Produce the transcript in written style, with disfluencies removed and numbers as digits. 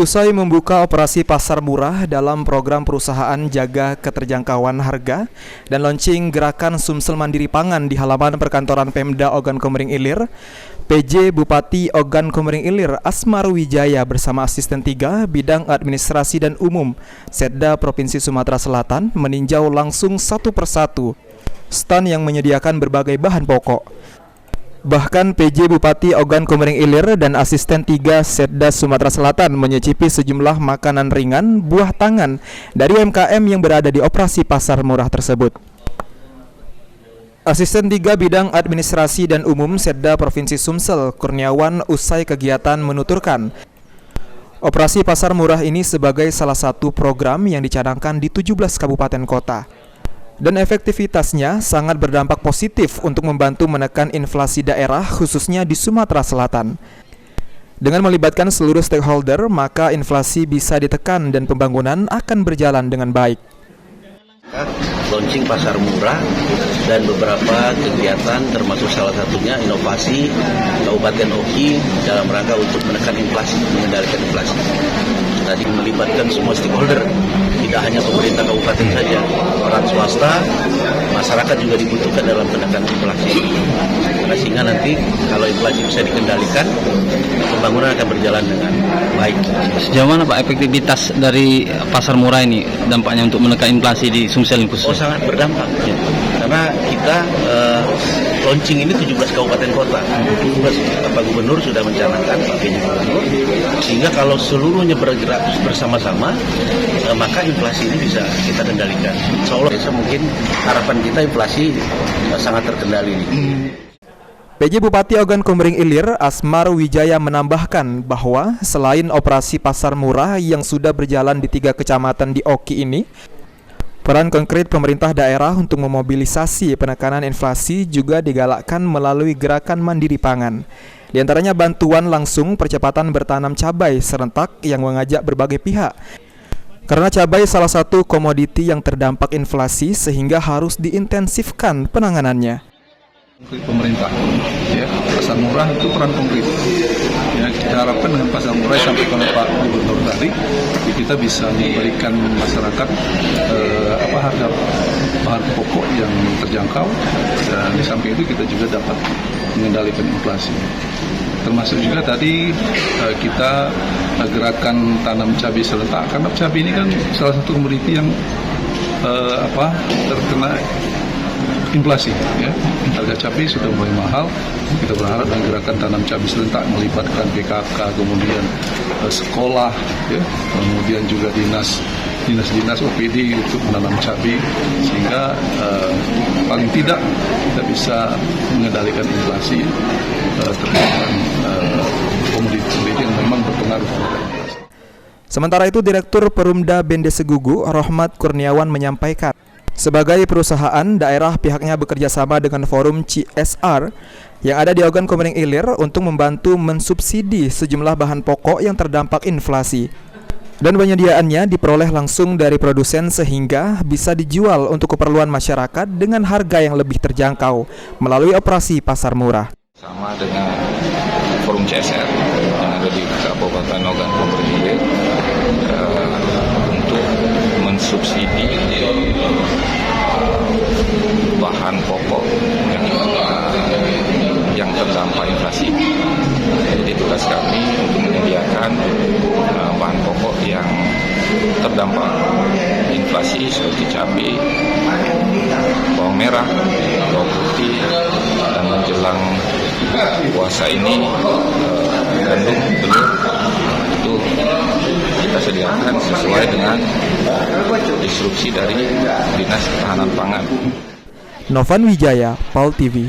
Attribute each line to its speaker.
Speaker 1: Usai membuka operasi pasar murah dalam program perusahaan jaga keterjangkauan harga dan launching gerakan Sumsel Mandiri Pangan di halaman perkantoran Pemda Ogan Komering Ilir, PJ Bupati Ogan Komering Ilir Asmar Wijaya bersama asisten 3 bidang administrasi dan umum Setda Provinsi Sumatera Selatan meninjau langsung satu persatu stan yang menyediakan berbagai bahan pokok. Bahkan PJ Bupati Ogan Komering Ilir dan asisten 3 Setda Sumatera Selatan menyicipi sejumlah makanan ringan buah tangan dari UMKM yang berada di operasi pasar murah tersebut. Asisten 3 bidang administrasi dan umum Setda Provinsi Sumsel, Kurniawan, usai kegiatan menuturkan, operasi pasar murah ini sebagai salah satu program yang dicanangkan di 17 kabupaten kota. Dan efektivitasnya sangat berdampak positif untuk membantu menekan inflasi daerah khususnya di Sumatera Selatan. Dengan melibatkan seluruh stakeholder, maka inflasi bisa ditekan dan pembangunan akan berjalan dengan baik.
Speaker 2: Launching pasar murah dan beberapa kegiatan termasuk salah satunya inovasi Kabupaten Oki dalam rangka untuk menekan inflasi, mengendalikan inflasi. Tadi melibatkan semua stakeholder, tidak hanya pemerintah kabupaten saja, peran swasta, masyarakat juga dibutuhkan dalam menekan inflasi. Sehingga nanti kalau inflasi bisa dikendalikan, pembangunan akan berjalan dengan baik.
Speaker 3: Sejauh mana Pak efektivitas dari pasar murah ini dampaknya untuk menekan inflasi di Sumsel khusus?
Speaker 2: Oh, sangat berdampak ya. Karena kita launching ini 17 kabupaten kota. 17 Pak Gubernur sudah mencanangkan, Pak PJ Gubernur, sehingga kalau seluruhnya bergerak bersama-sama, maka inflasi ini bisa kita kendalikan. Insya Allah mungkin harapan kita inflasi sangat terkendali ini.
Speaker 1: PJ Bupati Ogan Komering Ilir Asmar Wijaya menambahkan bahwa selain operasi pasar murah yang sudah berjalan di 3 kecamatan di Oki ini, peran konkret pemerintah daerah untuk memobilisasi penekanan inflasi juga digalakkan melalui gerakan mandiri pangan. Di antaranya bantuan langsung percepatan bertanam cabai serentak yang mengajak berbagai pihak. Karena cabai salah satu komoditi yang terdampak inflasi sehingga harus diintensifkan penanganannya.
Speaker 4: Pemerintah, ya, pasar murah itu peran konkret. Ya, kita harapkan dengan pasar murah sampai oleh Pak Gubernur tadi, kita bisa memberikan masyarakat harga bahan pokok yang terjangkau, dan di samping itu kita juga dapat mengendalikan inflasi. Termasuk juga tadi kita gerakan tanam cabai serentak, karena cabai ini kan salah satu komoditi yang terkena inflasi, ya. Harga cabai sudah mulai mahal. Kita berharap dengan gerakan tanam cabai serentak melibatkan PKK, kemudian sekolah, ya, kemudian juga dinas OPD untuk menanam cabai, sehingga paling tidak kita bisa mengendalikan inflasi terhadap komoditi yang memang berpengaruh terhadap inflasi.
Speaker 1: Sementara itu, Direktur Perumda Bende Segugu, Rohmat Kurniawan menyampaikan, sebagai perusahaan, daerah pihaknya bekerja sama dengan Forum CSR yang ada di Ogan Komering Ilir untuk membantu mensubsidi sejumlah bahan pokok yang terdampak inflasi. Dan penyediaannya diperoleh langsung dari produsen sehingga bisa dijual untuk keperluan masyarakat dengan harga yang lebih terjangkau melalui operasi pasar murah.
Speaker 5: Sama dengan Forum CSR yang ada di Kabupaten Ogan Komering Ilir untuk mensubsidi bahan pokok yang terdampak inflasi. Jadi tugas kami untuk menyediakan bahan pokok yang terdampak inflasi seperti cabai, bawang merah, bawang putih, dan menjelang puasa ini gandum, telur, itu kita sediakan sesuai dengan instruksi dari Dinas Ketahanan Pangan.
Speaker 1: Novan Wijaya, PAL TV.